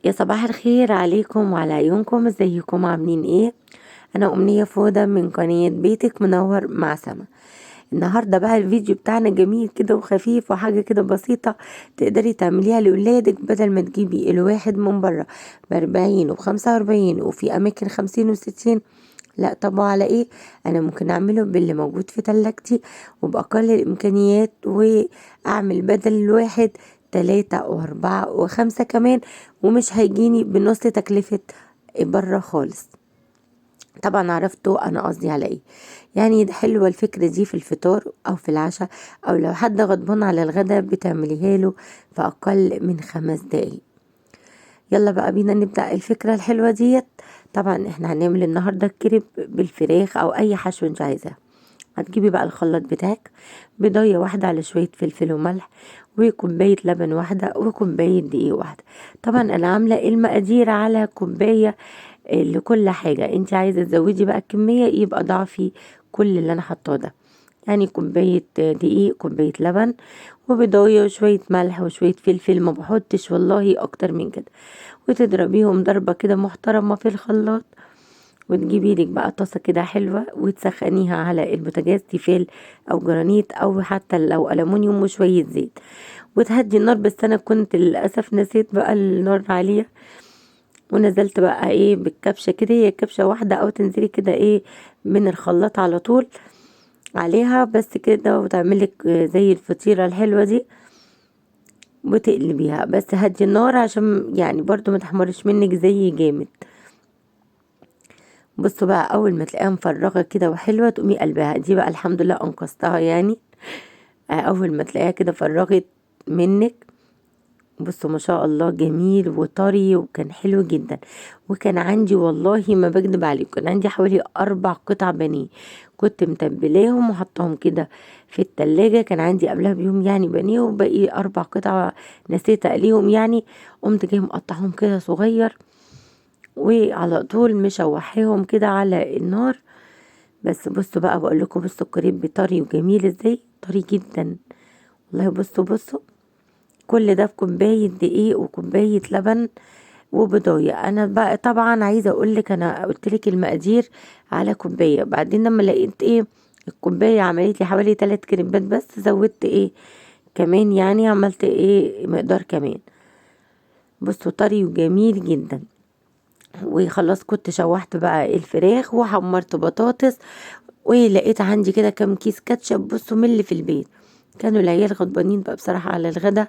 يا صباح الخير عليكم وعلى عيونكم، ازيكم عاملين ايه؟ انا امنية فودة من قناة بيتك منور مع سما. النهاردة بقى الفيديو بتاعنا جميل كده وخفيف وحاجة كده بسيطة تقدري تعمليها لولادك بدل ما تجيبي الواحد من بره ب40 و45 وفي اماكن 50 و60. لا، طب على ايه؟ انا ممكن اعمله باللي موجود في تلاجتي وباقل الامكانيات، واعمل بدل الواحد 3 و4 و5 كمان، ومش هيجيني بنص تكلفة بره خالص. طبعا عرفتوا انا قصدي على ايه. يعني ده حلوة الفكرة دي في الفطار او في العشاء، او لو حد غضبان على الغدا بتعمليها له في اقل من 5 دقايق. يلا بقى بينا نبدأ الفكرة الحلوة ديت. طبعا احنا هنعمل النهاردة الكريب بالفراخ او اي حشو انت عايزاه. هتجيبي بقى الخلاط بتاعك، بيضاية واحدة على شوية فلفل وملح وكوباية لبن واحدة وكوباية دقيق واحدة. طبعا انا عاملة المقادير على كوباية لكل حاجة. انت عايزة تزودي بقى الكمية يبقى ضعفي كل اللي انا حطاه ده. يعني كوباية دقيق، كوباية لبن، وبيضاية وشوية ملح وشوية فلفل، ما بحطش والله اكتر من كده. وتضربيهم ضربة كده محترمة في الخلاط، وتجيبي لك بقى طاسة كده حلوة وتسخنيها على البوتاجاز تيفال او جرانيت او حتى لو ألمونيوم، وشوية زيت وتهدي النار. بس انا كنت للأسف نسيت بقى النار عالية، ونزلت بقى ايه بالكبشة كده، هي كبشة واحدة او تنزلي كده ايه من الخلاط على طول عليها بس كده، وتعملك زي الفطيرة الحلوة دي وتقلبيها. بس هدي النار عشان يعني برضو ما تحمرش منك زي جامد. بصوا بقى اول ما تلاقيها مفرغه كده وحلوه تقومي قلبها دي بقى الحمد لله انقذتها يعني. اول ما تلاقيها كده فرغت منك، بصوا ما شاء الله جميل وطري وكان حلو جدا. وكان عندي والله ما بكدب عليكم، كان عندي حوالي 4 قطع بانيه، كنت متبلاهم وحطهم كده في التلاجة. كان عندي قبلها بيوم يعني بانيه، وباقي 4 قطع نسيت اقليهم يعني. قمت جاي مقطعهم كده صغير وعلى طول مشوحيهم كده على النار. بس بصوا بقى بقول لكم، بصوا الكريب طري وجميل ازاي، طري جدا والله. بصوا كل ده في كوبايه دقيق وكوبايه لبن وبضايه. انا بقى طبعا عايزه اقول لك، انا قلت لك المقادير على كوبايه، بعدين لما لقيت ايه الكوبايه عملت لي حوالي 3 كريبات، بس زودت ايه كمان يعني، عملت ايه مقدار كمان. بصوا طري وجميل جدا. وخلاص كنت شوحت بقى الفراخ وحمرت بطاطس، ولقيت عندي كده كام كيس كاتشب، بصوا من اللي في البيت. كانوا العيال غضبانين بقى بصراحة على الغدا،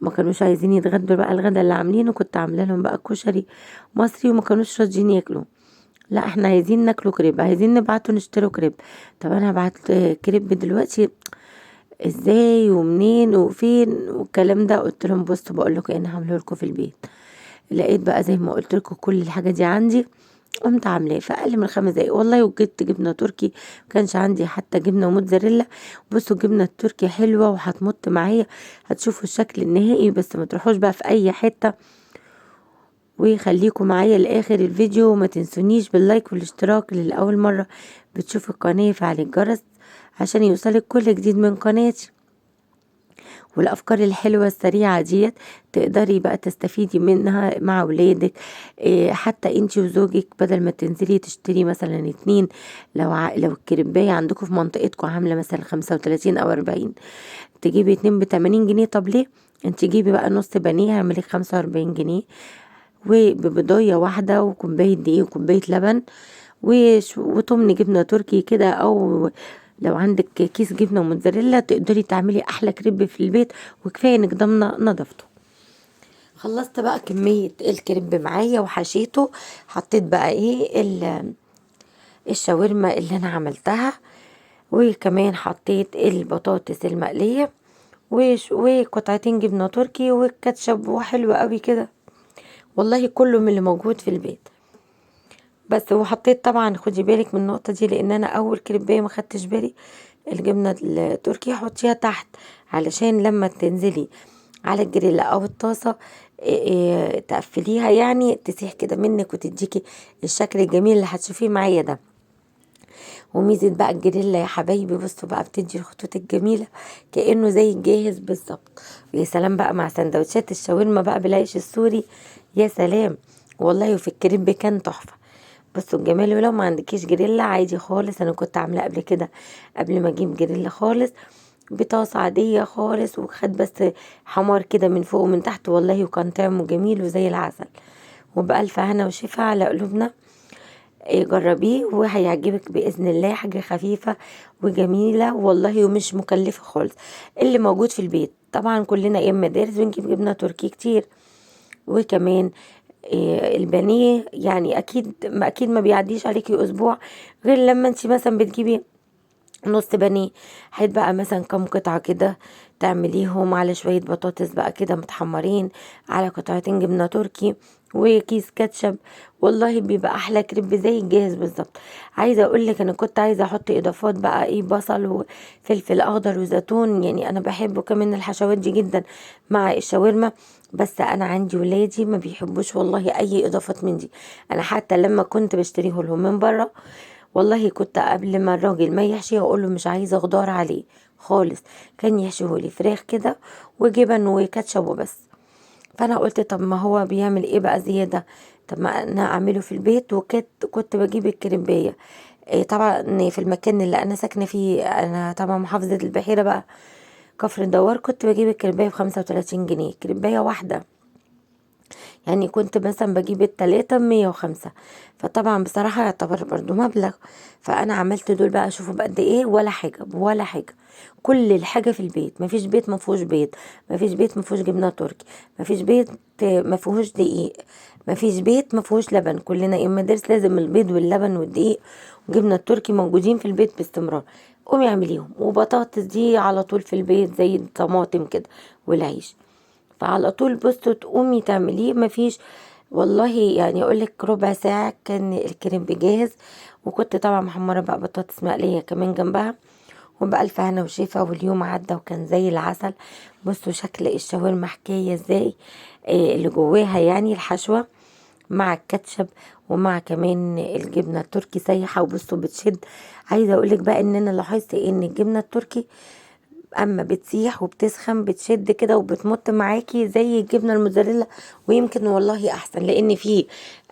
ما كانوش عايزين يتغدوا بقى الغدا اللي عاملينه. كنت عامله لهم بقى كشري مصري وما كانوش راضيين ياكلوا. لا احنا عايزين ناكلوا كريب، عايزين نبعتوا نشتروا كريب. طب انا هبعت كريب دلوقتي ازاي ومنين وفين والكلام ده؟ قلت لهم بصوا بقول لكم انا هعمله لكم في البيت. لقيت بقى زي ما قلت لكم كل الحاجه دي عندي، قمت عاملاه في اقل من 5 دقايق والله. وجبت جبنه تركي، مكانش عندي حتى جبنه موتزاريلا. بصوا الجبنه التركي حلوه وهتمط معايا، هتشوفوا الشكل النهائي. بس ما تروحوش بقى في اي حته، وخليكم معايا لاخر الفيديو. وما تنسونيش باللايك والاشتراك للاول مره بتشوفوا القناه، فعل الجرس عشان يوصلك كل جديد من قناتي. والافكار الحلوه السريعه ديت تقدري بقى تستفيدي منها مع ولادك. إيه حتى انتي وزوجك، بدل ما تنزلي تشتري مثلا 2. لو الكريبايه عندكم في منطقتكم عامله مثلا 35 او 40، تجيبي 2 ب80 جنيه. طب ليه؟ انت جيبي بقى نص بانيه هيعملك 45 جنيه، وببضايه واحده وكوبايه دقيق وكوبايه لبن وطمن جبنه تركي كده، او لو عندك كيس جبنه موتزاريلا تقدري تعملي احلى كريب في البيت، وكفايه انك ضامنه نظافته. خلصت بقى كميه الكريب معايا وحشيته. حطيت بقى ايه الشاورما اللي انا عملتها، وكمان حطيت البطاطس المقليه وقطعتين جبنه تركي والكاتشب، وحلو قوي كده والله، كله من اللي موجود في البيت. بس وحطيت طبعا، خدي بالك من النقطه دي لان انا اول كريبايه ما خدتش بالي. الجبنه التركي حطيها تحت علشان لما تنزلي على الجريل او الطاسه تقفليها يعني تسيح كده منك وتديكي الشكل الجميل اللي هتشوفيه معايا ده. وميزة بقى الجريلا يا حبايبي، بصوا بقى بتدي الخطوط الجميلة كأنه زي الجاهز بالظبط. ويا سلام بقى مع سندوتشات الشاورما بقى بالعيش السوري، يا سلام والله. وفي الكريب كان تحفة. بصوا الجمال. ولو ما عندكيش جريلا عادي خالص، انا كنت عاملاه قبل كده قبل ما اجيب جريلا خالص، بطاسة عادية خالص، وخد بس حمار كده من فوق ومن تحت والله، وكان طعمه جميل وزي العسل. وبألف هنا وشفا على قلوبنا. جربيه وهيعجبك بإذن الله. حاجة خفيفة وجميلة والله ومش مكلفة خالص، اللي موجود في البيت. طبعا كلنا ايام مدارس بنجيب جبنة تركي كتير. وكمان البانيه يعني اكيد ما بيعديش عليكي اسبوع غير لما انت مثلا بتجيبي نص بانيه. هيتبقى مثلا كام قطعة كده، تعمليهم على شوية بطاطس بقى كده متحمرين، على قطعتين جبنة تركي وكيس كاتشب، والله بيبقى احلى كريب زي الجاهز بالظبط. عايزه اقول لك انا كنت عايزه احط اضافات بقى ايه، بصل وفلفل اخضر وزيتون، يعني انا بحبه كمان الحشوات دي جدا مع الشاورما. بس انا عندي ولادي ما بيحبوش والله اي اضافات من دي. انا حتى لما كنت بشتريه لهم من بره والله كنت قبل ما الراجل ما يحشي اقول له مش عايزه خضار عليه خالص، كان يحشيهولي فراخ كده وجبن وكاتشب وبس. فانا قلت طب ما هو بيعمل ايه بقى زياده، طب ما انا اعمله في البيت. كنت بجيب الكريمبيه. طبعا في المكان اللي انا ساكنه فيه، انا طبعا محافظه البحيره بقى، كفر الدوار، كنت بجيب الكريمبيه ب35 جنيه كريمبيه واحده. يعني كنت مثلا بجيب التلاتة ب105. فطبعا بصراحة يعتبر برضو مبلغ. فأنا عملت دول بقى، شوفوا بقد ايه، ولا حاجة ولا حاجة. كل الحاجة في البيت، مفيش بيت مفيهوش بيض، مفيش بيت مفيهوش جبنة تركي، مفيش بيت مفيهوش دقيق، مفيش بيت مفيهوش لبن. كلنا اما مدارس لازم البيض واللبن والدقيق والجبنة التركي موجودين في البيت باستمرار. قومي اعمليهم. وبطاطس دي على طول في البيت زي الطماطم كده والعيش. فعلى طول بصوا تقومي تعمليه مفيش والله. يعني اقولك ربع ساعة كان الكريم جاهز. وكنت طبعا محمرة بقى بطاطس مقلية كمان جنبها. وبألف هنا وشفا، واليوم عدى وكان زي العسل. بصوا شكل الشاورما حكاية ازاي، اللي جواها يعني الحشوة مع الكاتشب ومع كمان الجبنة التركي سايحة. وبصوا بتشد. عايزة اقولك بقى ان انا لاحظت ان الجبنة التركي اما بتسيح وبتسخن بتشد كده وبتمط معاكي زي الجبنه الموزاريلا، ويمكن والله احسن، لان في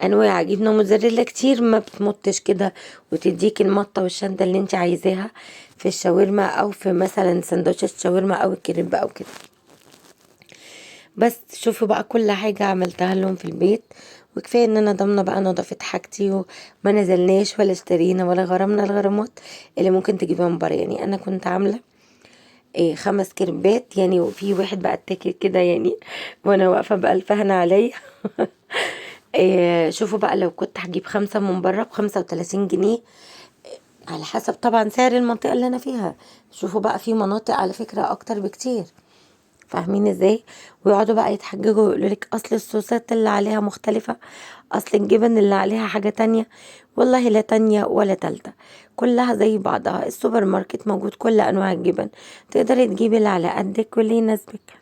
انواع جبنه موزاريلا كتير ما بتمطش كده وتديكي المطه والشده اللي انت عايزاها في الشاورما، او في مثلا سندوتشات شاورما او الكريب او كده. بس شوفوا بقى كل حاجه عملتها لهم في البيت. وكفايه ان انا ضامنه بقى نظافه حاجتي، وما نزلناش ولا اشترينا ولا غرمنا الغرامات اللي ممكن تجيبها من بره. يعني انا كنت عامله 5 كريبات يعني، وفي واحد بقى اتاكل كده يعني وانا واقفه بألف هنا عليا. شوفوا بقى لو كنت هجيب 5 من بره ب35 جنيه، على حسب طبعا سعر المنطقه اللي انا فيها. شوفوا بقى في مناطق على فكره اكتر بكتير، فاهمين ازاي؟ ويقعدوا بقى يتحججوا ويقولوا لك اصل الصوصات اللي عليها مختلفة، اصل الجبن اللي عليها حاجة تانية. والله لا تانية ولا تالتة، كلها زي بعضها. السوبر ماركت موجود كل انواع الجبن، تقدري تجيبي اللي على قدك واللي يناسبك،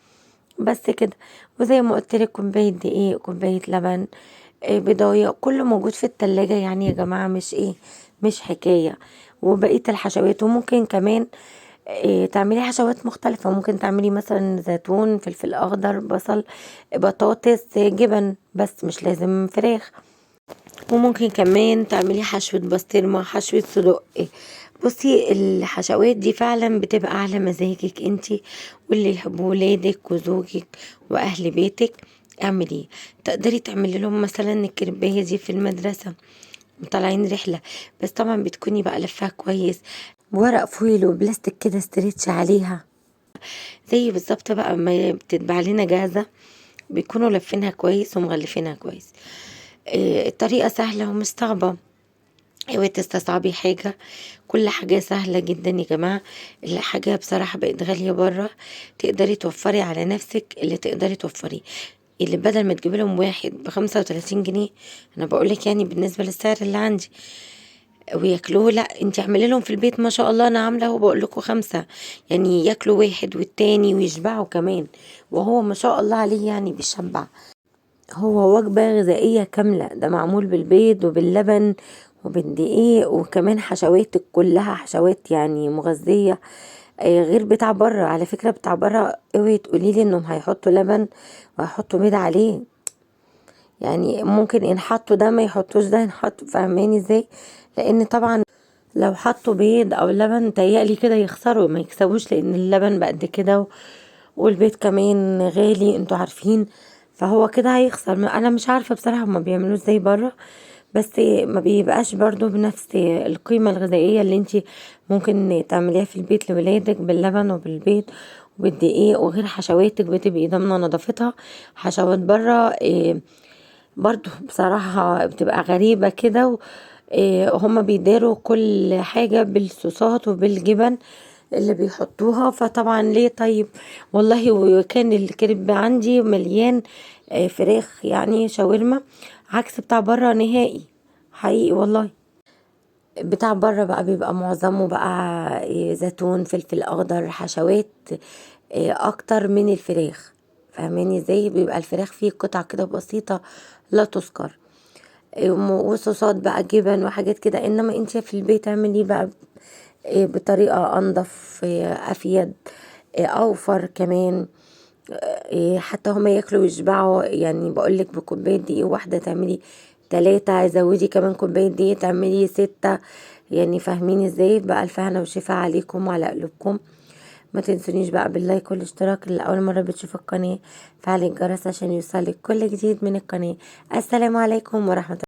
بس كده. وزي ما قلت لك كوباية دقيق، كوباية لبن، بضاية، كله موجود في التلاجة يعني يا جماعة، مش مش حكاية. وبقية الحشوات. وممكن كمان تعملي حشوات مختلفة. ممكن تعملي مثلا زيتون، فلفل أخضر، بصل، بطاطس، جبن، بس مش لازم فراخ. وممكن كمان تعملي حشوة بسطرمة، حشوة صدق. بصي الحشوات دي فعلا بتبقى على مزاجك انتي واللي يحبوا ولادك وزوجك واهل بيتك. اعمليه. تقدري تعملي لهم مثلا الكريبايه دي في المدرسه طالعين رحله، بس طبعا بتكوني بقى لفاها كويس بورق فويل وبلاستيك كده استريتش عليها، زي بالظبط بقى ما بتتباع لنا جاهزه. بيكونوا لفينها كويس ومغلفينها كويس. الطريقه سهله ومش صعبه. اوعي تستصعبي حاجة، كل حاجة سهلة جدا يا جماعة. الحاجة بصراحة بقت غالية بره، تقدري توفري على نفسك اللي تقدري توفريه. اللي بدل ما تجيبي لهم واحد ب35 جنيه، انا بقولك يعني بالنسبة للسعر اللي عندي وياكلوه، لا انت اعملي لهم في البيت ما شاء الله. انا عامله اهو بقول لكم 5، يعني ياكلوا واحد والتاني ويشبعوا كمان، وهو ما شاء الله عليه يعني بيشبع. هو وجبة غذائية كاملة، ده معمول بالبيض وباللبن وبالدقيق، وكمان حشواتك كلها حشوات يعني مغذية. غير بتاع بره، على فكرة بتاع بره اوعي تقوليلي انهم هيحطوا لبن وهيحطوا بيض عليه، يعني ممكن ان حطوا ده ما يحطوش ده ينحطوا، فاهماني ازاي؟ لان طبعا لو حطوا بيض او لبن تهيألي كده يخسروا ما يكسبوش، لان اللبن بقد كده والبيض كمان غالي انتوا عارفين، فهو كده هيخسر. انا مش عارفة بصراحة هما بيعملوه ازاي بره، بس ما بيبقاش برضو بنفس القيمة الغذائية اللي انتي ممكن تعمليها في البيت لولادك باللبن وبالبيض وبالدقيق، وغير حشواتك بتبقي ضامنة نظافتها. حشوات بره برضو بصراحة بتبقى غريبة كده هما بيداروا كل حاجة بالصوصات وبالجبن اللي بيحطوها، فطبعا ليه طيب؟ والله وكان الكريب عندي مليان فراخ يعني شاورما، عكس بتاع بره نهائي، حقيقي والله. بتاع بره بقى بيبقى معظمه بقى زيتون فلفل اخضر حشوات اكتر من الفراخ، فاهماني ازاي؟ بيبقى الفراخ فيه قطع كده بسيطة لا تذكر، وصوصات بقى جبن وحاجات كده. انما انت في البيت اعملي بقى بطريقة انضف افيد اوفر كمان. حتى هما ياكلوا ويشبعوا، يعني بقولك بكوباية دقيق واحدة تعملي 3، زودي كمان كوباية دقيق تعملي 6، يعني فاهمين ازاي؟ بقى الف هنا وشفا عليكم وعلى قلوبكم. ما تنسونيش بقى باللايك والاشتراك، اللي اول مرة بتشوف القناة فعلي الجرس عشان يوصلك كل جديد من القناة. السلام عليكم ورحمة الله.